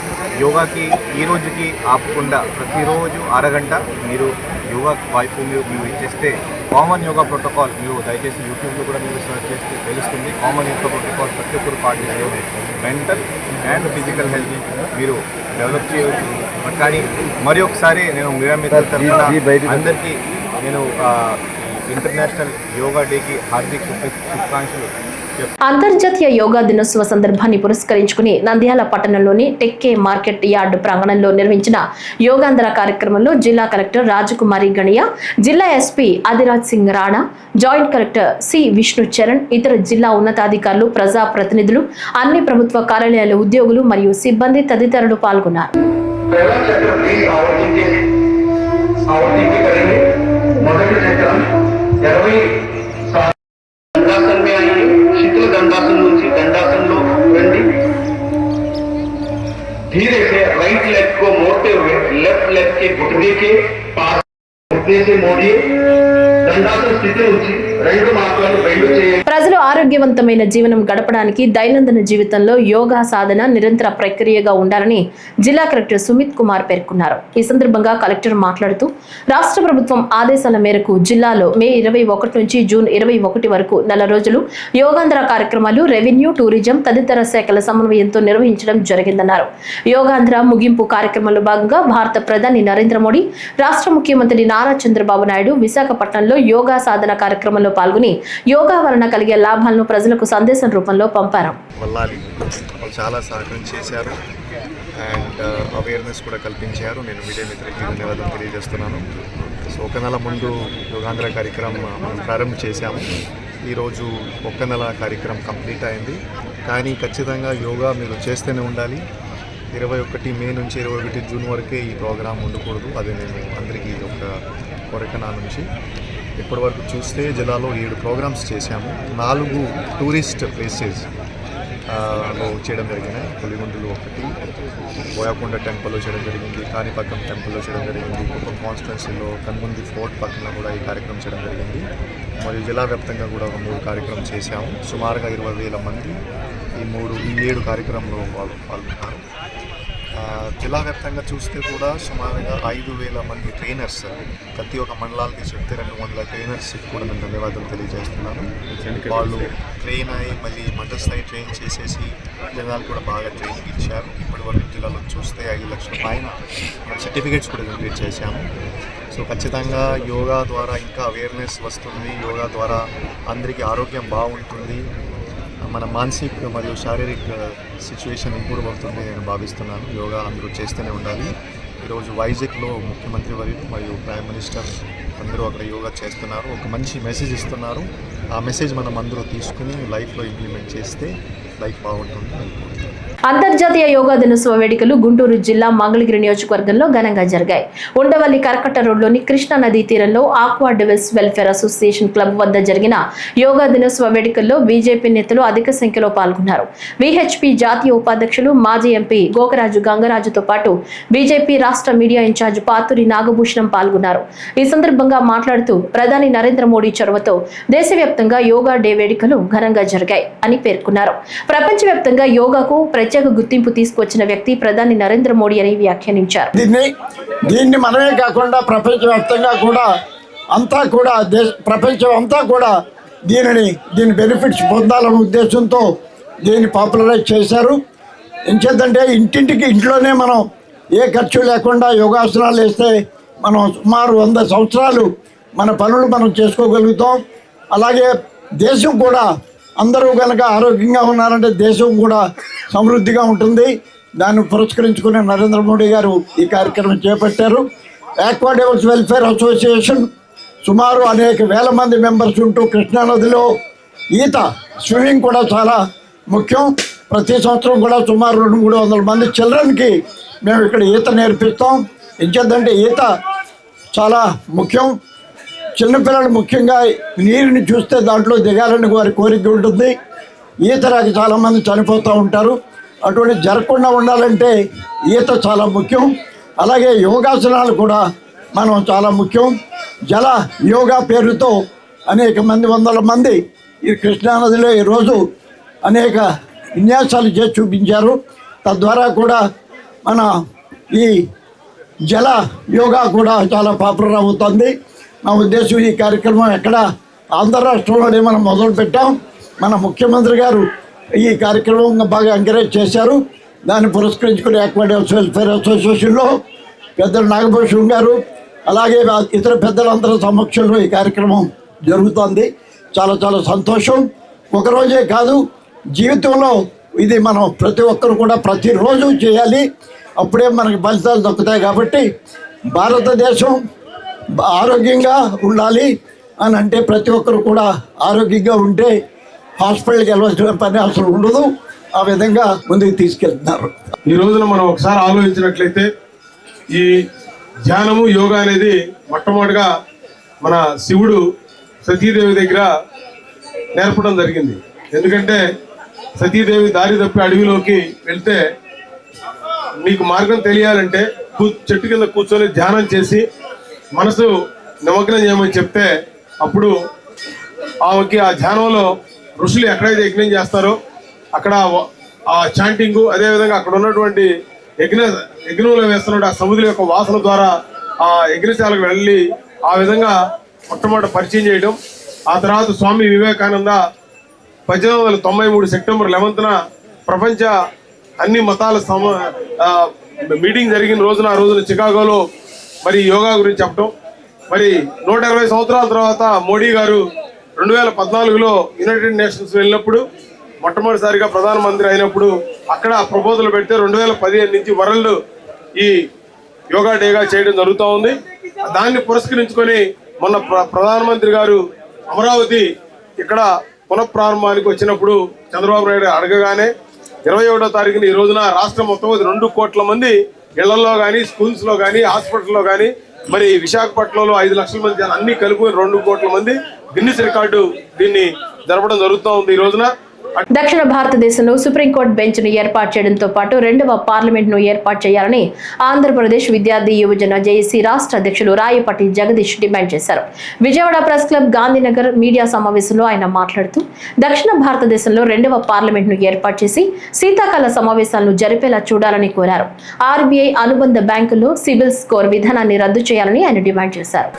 యోగాకి ఈ రోజుకి ఆపకుండా ప్రతిరోజు అరగంట మీరు యోగా వైపు మీరు ఇచ్చేస్తే కామన్ యోగా ప్రోటోకాల్ మీరు దయచేసి యూట్యూబ్లో కూడా మీరు సర్చ్ చేస్తే తెలుస్తుంది. కామన్ యోగా ప్రోటోకాల్ ప్రతి ఒక్కరు పాటిస్తే మెంటల్ అండ్ ఫిజికల్ హెల్త్ మీరు డెవలప్ చేయవచ్చు. కానీ మరి ఒకసారి నేను మీడియా మిత్రుల తరఫున అందరికీ నేను ఇంటర్నేషనల్ యోగా డేకి హార్దిక శుభాకాంక్షలు. అంతర్జాతీయ యోగా దినోత్సవ సందర్భాన్ని పురస్కరించుకుని నంద్యాల పట్టణంలోని టెక్కే మార్కెట్ యార్డు ప్రాంగణంలో నిర్వహించిన యోగాంధ్ర కార్యక్రమంలో జిల్లా కలెక్టర్ రాజకుమారి గణియా, జిల్లా SP Adiraj Singh Rana, joint collector C Vishnu Charan, ఇతర జిల్లా ఉన్నతాధికారులు, ప్రజా ప్రతినిధులు, అన్ని ప్రభుత్వ కార్యాలయాల ఉద్యోగులు మరియు సిబ్బంది తదితరులు పాల్గొన్నారు. दंडासन में आइए, शीतल दंडासन నుంచి दंडासन రండి. धीरे से राइट लेग को मोड़ते हुए लेफ्ट लेग के घुटने के पास घुटने से मोड़िए. दंडासन స్థితి నుంచి రెండు మార్గాలు బయలు చేయండి. ప్రజలు ఆరోగ్యవంతమైన జీవనం గడపడానికి దైనందిన జీవితంలో యోగా సాధన నిరంతర ప్రక్రియగా ఉండాలని జిల్లా కలెక్టర్ సుమిత్ కుమార్ పేర్కొన్నారు. ఈ సందర్భంగా కలెక్టర్ మాట్లాడుతూ రాష్ట్ర ప్రభుత్వం ఆదేశాల మేరకు జిల్లాలో మే 21 నుంచి జూన్ 21 వరకు నెల రోజులు యోగాంధ్ర కార్యక్రమాలు రెవెన్యూ, టూరిజం తదితర శాఖల సమన్వయంతో నిర్వహించడం జరిగిందన్నారు. యోగాంధ్ర ముగింపు కార్యక్రమంలో భాగంగా భారత ప్రధాని నరేంద్ర మోడీ, రాష్ట్ర ముఖ్యమంత్రి నారా చంద్రబాబు నాయుడు విశాఖపట్నంలో యోగా సాధన కార్యక్రమంలో పాల్గొని యోగా వలన కలిగే లాభాలను ప్రజలకు సందేశం రూపంలో పంపారు. చాలా సహకారం చేశారు అండ్ అవేర్నెస్ కూడా కల్పించారు. నేను మీడియా మిత్రులకి ధన్యవాదాలు తెలియజేస్తున్నాను. సో ఒక నెల ముందు యోగాంధ్ర కార్యక్రమం మనం ప్రారంభం చేశాము. ఈరోజు ఒక నెల కార్యక్రమం కంప్లీట్ అయింది. కానీ ఖచ్చితంగా యోగా మీరు చేస్తూనే ఉండాలి. 21 మే నుంచి 21 జూన్ వరకే ఈ ప్రోగ్రాం ఉండకూడదు. అది నేను అందరికీ ఒక కోరిక నా నుంచి. ఇప్పటి వరకు చూస్తే జిల్లాలో 7 ప్రోగ్రామ్స్ చేశాము. 4 టూరిస్ట్ ప్లేసెస్ లో చేయడం జరిగినాయి. పులిగుండులో 1, బోయాకొండ టెంపుల్లో చేయడం జరిగింది, కాణిపాకం టెంపుల్లో చేయడం జరిగింది, కుప్పం కాన్స్టిట్యున్సీలో కన్ముంది ఫోర్ట్ పక్కన కూడా ఈ కార్యక్రమం చేయడం జరిగింది. మరియు జిల్లా వ్యాప్తంగా కూడా 3 కార్యక్రమం చేశాము. సుమారుగా 20,000 మంది ఈ 7 కార్యక్రమంలో పాల్గొన్నారు. జిల్లా వ్యాప్తంగా చూస్తే కూడా సుమారుగా 5,000 మంది ట్రైనర్స్, ప్రతి ఒక్క మండలాలకి చెప్తే 200 ట్రైనర్స్కి కూడా నేను ధన్యవాదాలు తెలియజేస్తున్నాను. వాళ్ళు ట్రైన్ అయ్యి మళ్ళీ మండల స్థాయి ట్రైన్ చేసేసి జనాలు కూడా బాగా ట్రైనింగ్ ఇచ్చారు. ఇప్పటి వరకు జిల్లాలో చూస్తే 5 లక్షల పైన సర్టిఫికేట్స్ కూడా కంప్లీట్ చేశాము. సో ఖచ్చితంగా యోగా ద్వారా ఇంకా అవేర్నెస్ వస్తుంది. యోగా ద్వారా అందరికీ ఆరోగ్యం బాగుంటుంది. మన మానసిక మరియు శారీరక సిచ్యువేషన్ ఇంప్రూవ్ అవుతుంది నేను భావిస్తున్నాను. యోగా అందరూ చేస్తూనే ఉండాలి. ఈరోజు వైజాగ్లో ముఖ్యమంత్రి వర్యులు మరియు ప్రైమ్ మినిస్టర్ అందరూ అక్కడ యోగా చేస్తున్నారు. ఒక మంచి మెసేజ్ ఇస్తున్నారు. ఆ మెసేజ్ మనం అందరూ తీసుకుని లైఫ్లో ఇంప్లిమెంట్ చేస్తే లైఫ్ బాగుంటుంది. అంతర్జాతీయ యోగా దినోత్సవ వేడుకలు గుంటూరు జిల్లా మంగళగిరి నియోజకవర్గంలో ఘనంగా జరిగాయి. ఉండవల్లి కరకట్ట రోడ్లోని కృష్ణా నదీ తీరంలో aqua devils welfare association club వద్ద జరిగిన యోగా దినోత్సవ వేడుకల్లో బీజేపీ నేతలు అధిక సంఖ్యలో పాల్గొన్నారు. విహెచ్పి జాతీయ ఉపాధ్యక్షులు మాజీ ఎంపీ గోకరాజు గంగరాజుతో పాటు బీజేపీ రాష్ట్ర మీడియా ఇన్ఛార్జ్ పాతూరి నాగభూషణం పాల్గొన్నారు. ఈ సందర్భంగా మాట్లాడుతూ ప్రధాని నరేంద్ర మోడీ చొరవతో దేశవ్యాప్తంగా యోగా డే వేడుకలు ఘనంగా జరిగాయి అని పేర్కొన్నారు. ప్రపంచవ్యాప్తంగా యోగాకు ప్రత్యేక గుర్తింపు తీసుకొచ్చిన వ్యక్తి ప్రధాని నరేంద్ర మోడీ అని వ్యాఖ్యానించారు. దీన్ని మనమే కాకుండా ప్రపంచవ్యాప్తంగా కూడా ప్రపంచం అంతా కూడా దీని బెనిఫిట్స్ పొందాలనే ఉద్దేశంతో దీన్ని పాపులరైజ్ చేశారు. ఎంచేతంటే ఇంట్లోనే మనం ఏ ఖర్చు లేకుండా యోగాసనాలు వేస్తే మనం సుమారు 100 సంవత్సరాలు మన పనులు మనం చేసుకోగలుగుతాం. అలాగే దేశం కూడా అందరూ కనుక ఆరోగ్యంగా ఉన్నారంటే దేశం కూడా సమృద్ధిగా ఉంటుంది. దాన్ని పురస్కరించుకుని నరేంద్ర మోడీ గారు ఈ కార్యక్రమం చేపట్టారు. ఆక్వా డెవిల్స్ వెల్ఫేర్ అసోసియేషన్ సుమారు అనేక వేల మంది మెంబర్స్ ఉంటూ కృష్ణానదిలో స్విమ్మింగ్ కూడా చాలా ముఖ్యం. ప్రతి సంవత్సరం కూడా సుమారు 200-300 మంది చిల్డ్రన్కి మేము ఇక్కడ ఈత నేర్పిస్తాం. ఎంచేతంటే ఈత చాలా ముఖ్యం. చిన్నపిల్లలు ముఖ్యంగా నీరుని చూస్తే దాంట్లో దిగాలని వారి కోరిక ఉంటుంది. ఈత రాక చాలామంది చనిపోతూ ఉంటారు. అటువంటి జరగకుండా ఉండాలంటే ఈత చాలా ముఖ్యం. అలాగే యోగాసనాలు కూడా మనం చాలా ముఖ్యం. జల యోగా పేరుతో అనేక మంది వందల మంది ఈ కృష్ణానదిలో ఈరోజు అనేక విన్యాసాలు చేసి చూపించారు. తద్వారా కూడా మన ఈ జల యోగా కూడా చాలా పాపులర్ అవుతుంది. నా ఉద్దేశం ఈ కార్యక్రమం ఎక్కడ ఆంధ్ర రాష్ట్రంలోనే మనం మొదలుపెట్టాం. మన ముఖ్యమంత్రి గారు ఈ కార్యక్రమం బాగా ఎంకరేజ్ చేశారు. దాన్ని పురస్కరించుకుని అక్వాటిక్స్ వెల్ఫేర్ అసోసియేషన్లో పెద్దలు నాగభూషణ్ గారు అలాగే ఇతర పెద్దలందరి సమక్షంలో ఈ కార్యక్రమం జరుగుతుంది. చాలా చాలా సంతోషం. ఒకరోజే కాదు, జీవితంలో ఇది మనం ప్రతి ఒక్కరు కూడా ప్రతిరోజు చేయాలి. అప్పుడే మనకి ఫలితాలు దక్కుతాయి. కాబట్టి భారతదేశం ఆరోగ్యంగా ఉండాలి అని అంటే ప్రతి ఒక్కరు కూడా ఆరోగ్యంగా ఉంటే హాస్పిటల్కి వెళ్ళవలసిన పని అసలు ఉండదు. ఆ విధంగా ముందుకు తీసుకెళ్తున్నారు. ఈ రోజున మనం ఒకసారి ఆలోచించినట్లయితే ఈ ధ్యానము యోగా అనేది మొట్టమొదటిగా మన శివుడు సతీదేవి దగ్గర నేర్పడం జరిగింది. ఎందుకంటే సతీదేవి దారి తప్పి అడవిలోకి వెళ్తే మీకు మార్గం తెలియాలంటే చెట్టు కింద కూర్చొని ధ్యానం చేసి మనసు నిమగ్నం చేయమని చెప్తే అప్పుడు ఆమెకి ఆ ధ్యానంలో ఋషులు ఎక్కడైతే యజ్ఞం చేస్తారో అక్కడ ఆ చాంటింగు, అదేవిధంగా అక్కడ ఉన్నటువంటి యజ్ఞంలో వేస్తున్న ఆ సముద్రం యొక్క వాసన ద్వారా ఆ యజ్ఞశాలకు వెళ్ళి ఆ విధంగా మొట్టమొదటి పరిచయం చేయడం. ఆ తర్వాత స్వామి వివేకానంద 1893 సెప్టెంబర్ 11న ప్రపంచ అన్ని మతాల మీటింగ్ జరిగిన రోజున ఆ రోజున చికాగోలో మరి యోగా గురించి చెప్పడం. మరి 120 సంవత్సరాల తర్వాత మోడీ గారు 2014లో యునైటెడ్ నేషన్స్ వెళ్ళినప్పుడు మొట్టమొదటిసారిగా ప్రధానమంత్రి అయినప్పుడు అక్కడ ప్రపోజల్ పెడితే 2015 నుంచి వరల్డ్ ఈ యోగా డేగా చేయడం జరుగుతూ ఉంది. దాన్ని పురస్కరించుకొని మొన్న ప్రధానమంత్రి గారు అమరావతి ఇక్కడ పునఃప్రారంభానికి వచ్చినప్పుడు చంద్రబాబు నాయుడు అడగగానే 21వ తారీఖున ఈ రోజున రాష్ట్రం మొత్తం 2 కోట్ల మంది ఇళ్లలో కానీ, స్కూల్స్లో కానీ, హాస్పిటల్లో కానీ, మరి విశాఖపట్నంలో 5 లక్షల మంది అన్ని కలుపుకొని 2 కోట్ల మంది గిన్నిస్ రికార్డు దీన్ని జరపడం జరుగుతూ ఉంది ఈ రోజున. దక్షిణ భారతదేశంలో సుప్రీంకోర్టు బెంచ్ ను ఏర్పాటు చేయడంతో పాటు 2వ పార్లమెంట్ ను ఏర్పాటు చేయాలని ఆంధ్రప్రదేశ్ విద్యార్థి యువజన జేఏసీ రాష్ట్ర అధ్యక్షులు రాయపటి జగదీష్ డిమాండ్ చేశారు. Vijayawada press club Gandhinagar media సమావేశంలో ఆయన మాట్లాడుతూ దక్షిణ భారతదేశంలో 2వ పార్లమెంట్ ను ఏర్పాటు చేసి శీతాకాల సమావేశాలను జరిపేలా చూడాలని కోరారు. ఆర్బీఐ అనుబంధ బ్యాంకుల్లో సిబిల్ స్కోర్ విధానాన్ని రద్దు చేయాలని ఆయన డిమాండ్ చేశారు.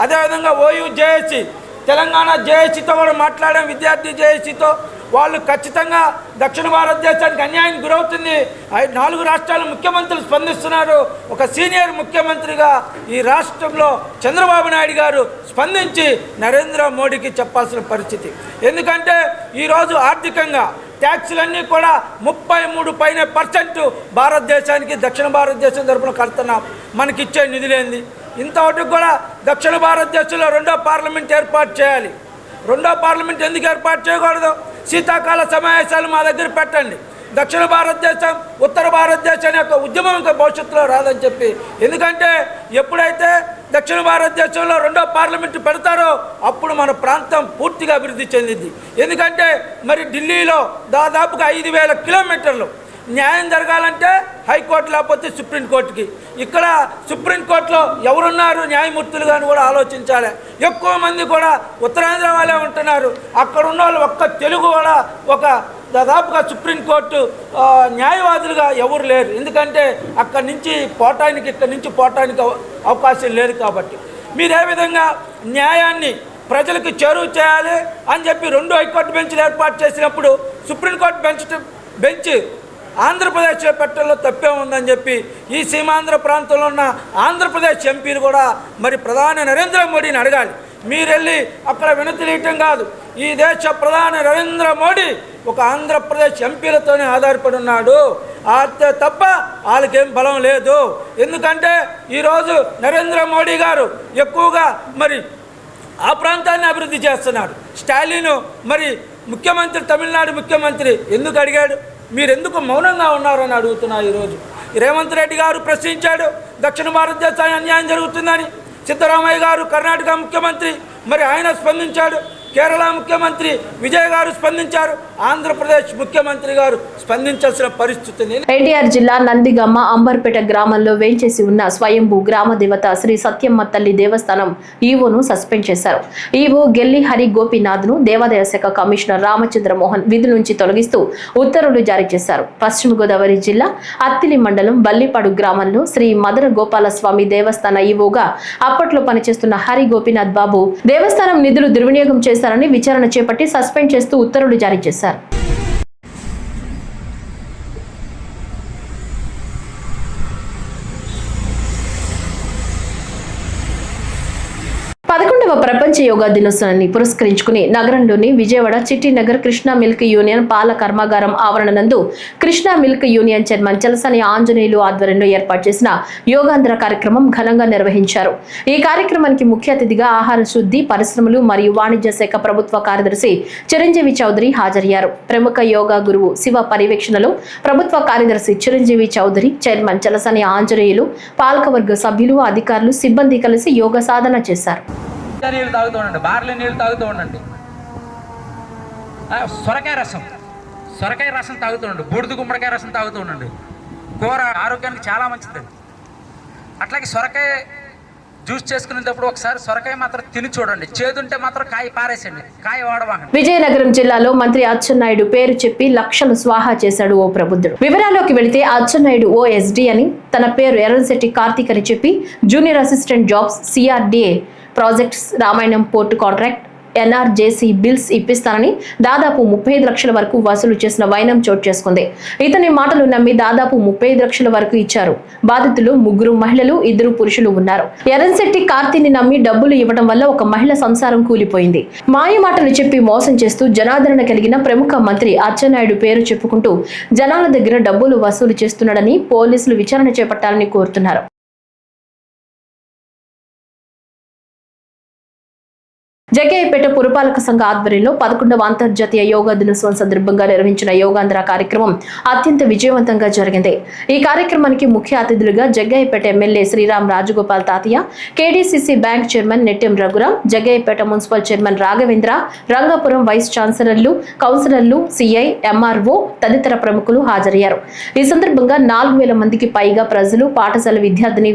అదేవిధంగా ఓయూ జేఏసీ తెలంగాణ జేఏసీతో కూడా మాట్లాడాం. విద్యార్థి జేఏసీతో వాళ్ళు ఖచ్చితంగా దక్షిణ భారతదేశానికి అన్యాయం గురవుతుంది. 4 రాష్ట్రాల ముఖ్యమంత్రులు స్పందిస్తున్నారు. ఒక సీనియర్ ముఖ్యమంత్రిగా ఈ రాష్ట్రంలో చంద్రబాబు నాయుడు గారు స్పందించి నరేంద్ర మోడీకి చెప్పాల్సిన పరిస్థితి. ఎందుకంటే ఈరోజు ఆర్థికంగా ట్యాక్సులన్నీ కూడా 33% భారతదేశానికి దక్షిణ భారతదేశం తరఫున కడుతున్నాం. మనకిచ్చే నిధులేంది? ఇంతవరకు కూడా దక్షిణ భారతదేశంలో 2వ పార్లమెంట్ ఏర్పాటు చేయాలి. 2వ పార్లమెంట్ ఎందుకు ఏర్పాటు చేయకూడదు? శీతాకాల సమావేశాలు మా దగ్గర పెట్టండి. దక్షిణ భారతదేశం ఉత్తర భారతదేశం యొక్క ఉద్యమం ఇంకా భవిష్యత్తులో రాదని చెప్పి. ఎందుకంటే ఎప్పుడైతే దక్షిణ భారతదేశంలో 2వ పార్లమెంటు పెడతారో అప్పుడు మన ప్రాంతం పూర్తిగా అభివృద్ధి చెందింది. ఎందుకంటే మరి ఢిల్లీలో దాదాపుగా 5,000 కిలోమీటర్లు న్యాయం జరగాలంటే హైకోర్టు లేకపోతే సుప్రీంకోర్టుకి. ఇక్కడ సుప్రీంకోర్టులో ఎవరున్నారు న్యాయమూర్తులు కానీ కూడా ఆలోచించాలి. ఎక్కువ మంది కూడా ఉత్తరాంధ్ర వాళ్ళే ఉంటున్నారు. అక్కడ ఉన్న వాళ్ళు ఒక్క తెలుగు కూడా ఒక దాదాపుగా సుప్రీంకోర్టు న్యాయవాదులుగా ఎవరు లేరు. ఎందుకంటే అక్కడి నుంచి పోవటానికి ఇక్కడి నుంచి పోవటానికి అవకాశం లేదు. కాబట్టి మీరు ఏ విధంగా న్యాయాన్ని ప్రజలకు చేరువ చేయాలి అని చెప్పి 2 హైకోర్టు బెంచ్లు ఏర్పాటు చేసినప్పుడు సుప్రీంకోర్టు బెంచ్ ఆంధ్రప్రదేశ్లో పెట్టడంలో తప్పే ఉందని చెప్పి ఈ సీమాంధ్ర ప్రాంతంలో ఉన్న ఆంధ్రప్రదేశ్ ఎంపీలు కూడా మరి ప్రధాని నరేంద్ర మోడీని అడగాలి. మీరెళ్ళి అక్కడ వినతిలీయటం కాదు. ఈ దేశ ప్రధాని నరేంద్ర మోడీ ఒక ఆంధ్రప్రదేశ్ ఎంపీలతోనే ఆధారపడి ఉన్నాడు. తప్ప వాళ్ళకేం బలం లేదు. ఎందుకంటే ఈరోజు నరేంద్ర మోడీ గారు ఎక్కువగా మరి ఆ ప్రాంతాన్ని అభివృద్ధి చేస్తున్నాడు. స్టాలిన్ మరి ముఖ్యమంత్రి, తమిళనాడు ముఖ్యమంత్రి ఎందుకు అడిగాడు? మీరెందుకు మౌనంగా ఉన్నారని అడుగుతున్నా. ఈరోజు రేవంత్ రెడ్డి గారు ప్రశ్నించాడు దక్షిణ భారతదేశానికి అన్యాయం జరుగుతుందని. సిద్ధరామయ్య గారు కర్ణాటక ముఖ్యమంత్రి మరి ఆయన స్పందించాడు. కేరళ ముఖ్యమంత్రి విజయ్ గారు స్పందించారు, ఆంధ్రప్రదేశ్ ముఖ్యమంత్రి గారు స్పందించాల్సిన పరిస్థితి ఉంది. ఎన్టీఆర్ జిల్లా నందిగమ్మ అంబర్పేట గ్రామంలో వేంచేసి ఉన్న స్వయంభూ గ్రామ దేవత శ్రీ సత్యమ్మ తల్లి దేవస్థానం ఈవోను సస్పెండ్ చేశారు. ఈవో గెల్లి హరి గోపీనాథ్ను దేవాదాయ శాఖ కమిషనర్ రామచంద్ర మోహన్ విధుల నుంచి తొలగిస్తూ ఉత్తర్వులు జారీ చేశారు. పశ్చిమ గోదావరి జిల్లా అత్తిలి మండలం బల్లిపాడు గ్రామంలో శ్రీ మదన గోపాలస్వామి దేవస్థాన ఈవోగా అప్పట్లో పనిచేస్తున్న హరి గోపీనాథ్ బాబు దేవస్థానం నిధులు దుర్వినియోగం చేశారని విచారణ చేపట్టి సస్పెండ్ చేస్తూ ఉత్తర్వులు జారీ చేశారు. ప్రపంచ యోగా దినోత్సవాన్ని పురస్కరించుకుని నగరంలోని విజయవాడ చిట్టి నగర్ కృష్ణా మిల్క్ యూనియన్ పాల కర్మాగారం ఆవరణ నందు Krishna milk union chairman Chalasani Anjaneyulu ఆధ్వర్యంలో ఏర్పాటు చేసిన యోగాంధ్ర కార్యక్రమం ఘనంగా నిర్వహించారు. ఈ కార్యక్రమానికి ముఖ్య అతిథిగా ఆహార శుద్ధి, పరిశ్రమలు మరియు వాణిజ్య శాఖ ప్రభుత్వ కార్యదర్శి చిరంజీవి చౌదరి హాజరయ్యారు. ప్రముఖ యోగా గురువు శివ పర్యవేక్షణలో ప్రభుత్వ కార్యదర్శి చిరంజీవి చౌదరి, చైర్మన్ చలసాని ఆంజనేయులు, పాలకవర్గ సభ్యులు, అధికారులు, సిబ్బంది కలిసి యోగా సాధన చేశారు. నీళ్ళు తాగుతూ ఉండండి, బార్లీ నీళ్ళు తాగుతూ ఉండండి, సొరకాయ రసం తాగుతూ ఉండండి, బూడిద గుమ్మడికాయ రసం తాగుతూ ఉండండి. కూర ఆరోగ్యానికి చాలా మంచిది. అట్లాగే సొరకాయ జ్యూస్ చేసుకునేటప్పుడు ఒకసారి సొరకాయ మాత్రం తిని చూడండి, చేదుంటే మాత్రం కాయ పారేసండి, కాయ వాడవాకండి. విజయనగరం జిల్లాలో మంత్రి అచ్చెన్నాయుడు పేరు చెప్పి లక్షలు స్వాహా చేశాడు ఓ ప్రబుద్ధుడు. వివరాల్లోకి వెళితే అచ్చెన్నాయుడు ఓ ఎస్డి అని, తన పేరు ఎర్రశెట్టి కార్తీక్ అని చెప్పి junior assistant jobs, CRDA projects, Ramayanam port contract, NRJC bills ఇప్పిస్తానని దాదాపు 35 లక్షల వరకు వసూలు చేసిన వైనం చోటు చేసుకుంది. ఇతని మాటలు నమ్మి దాదాపు 35 లక్షల వరకు ఇచ్చారు. బాధితులు 3 మహిళలు, 2 పురుషులు ఉన్నారు. ఎర్రశెట్టి కార్తీని నమ్మి డబ్బులు ఇవ్వడం వల్ల ఒక మహిళ సంసారం కూలిపోయింది. మాయ మాటలు చెప్పి మోసం చేస్తూ జనాదరణ కలిగిన ప్రముఖ మంత్రి అచ్చెన్నాయుడు పేరు చెప్పుకుంటూ జనాల దగ్గర డబ్బులు వసూలు చేస్తున్నాడని పోలీసులు విచారణ చేపట్టాలని కోరుతున్నారు. జగ్గయ్యపేట పురపాలక సంఘ ఆధ్వర్యంలో 11వ అంతర్జాతీయ యోగా దినోత్సవం సందర్భంగా నిర్వహించిన యోగాంధ్ర కార్యక్రమం అత్యంత విజయవంతంగా జరిగింది. ఈ కార్యక్రమానికి ముఖ్య అతిథులుగా Jaggayyapeta MLA Sriram Rajagopal Tatayya, KDCC bank chairman Nettem Raghuram, Jaggayyapeta municipal chairman Raghavendra, Rangapuram vice ఛాన్సలర్లు, కౌన్సిలర్లు, సిఐ, ఎంఆర్ఓ తదితర ప్రముఖులు హాజరయ్యారు. ఈ సందర్భంగా 4000 మందికి పైగా ప్రజలు, పాఠశాల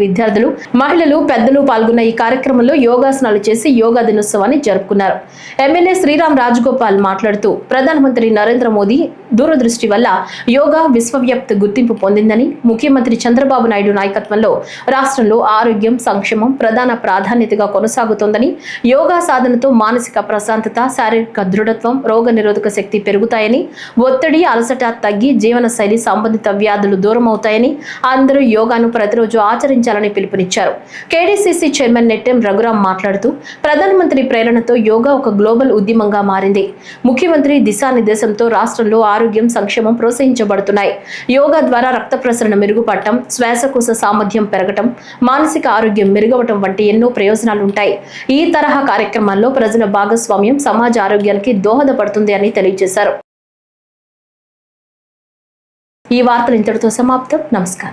విద్యార్థులు, మహిళలు, పెద్దలు పాల్గొన్న ఈ కార్యక్రమంలో యోగాసనాలు చేసి యోగా దినోత్సవాన్ని జరుపుకున్నారు. ఎమ్మెల్యే శ్రీరామ్ రాజగోపాల్ మాట్లాడుతూ ప్రధానమంత్రి నరేంద్ర మోదీ దూరదృష్టి వల్ల యోగా విశ్వవ్యాప్త గుర్తింపు పొందిందని, ముఖ్యమంత్రి చంద్రబాబు నాయుడు నాయకత్వంలో రాష్ట్రంలో ఆరోగ్యం, సంక్షేమం ప్రధాన ప్రాధాన్యతగా కొనసాగుతోందని, యోగా సాధనతో మానసిక ప్రశాంతత, శారీరక దృఢత్వం, రోగ నిరోధక శక్తి పెరుగుతాయని, ఒత్తిడి, అలసట తగ్గి జీవన శైలి సంబంధిత వ్యాధులు దూరం అవుతాయని, అందరూ యోగాను ప్రతిరోజు ఆచరించాలని పిలుపునిచ్చారు. కేడీసీసీ చైర్మన్ నెట్టెం రఘురాం మాట్లాడుతూ ప్రధానమంత్రి ప్రేరణతో యోగా ఒక గ్లోబల్ ఉద్యమంగా మారింది. ముఖ్యమంత్రి దిశానిర్దేశంతో రాష్ట్రంలో ఆరోగ్యం, సంక్షేమం ప్రోత్సహించబడుతున్నాయి. యోగా ద్వారా రక్త ప్రసరణ మెరుగుపడటం, శ్వాసకోశ సామర్థ్యం పెరగటం, మానసిక ఆరోగ్యం మెరుగవటం వంటి ఎన్నో ప్రయోజనాలుంటాయి. ఈ తరహా కార్యక్రమాల్లో ప్రజల భాగస్వామ్యం సమాజ ఆరోగ్యానికి దోహదపడుతుంది అని తెలియజేశారు. ఈ వార్తలు ఇంతటితో సమాప్తం. నమస్కారం.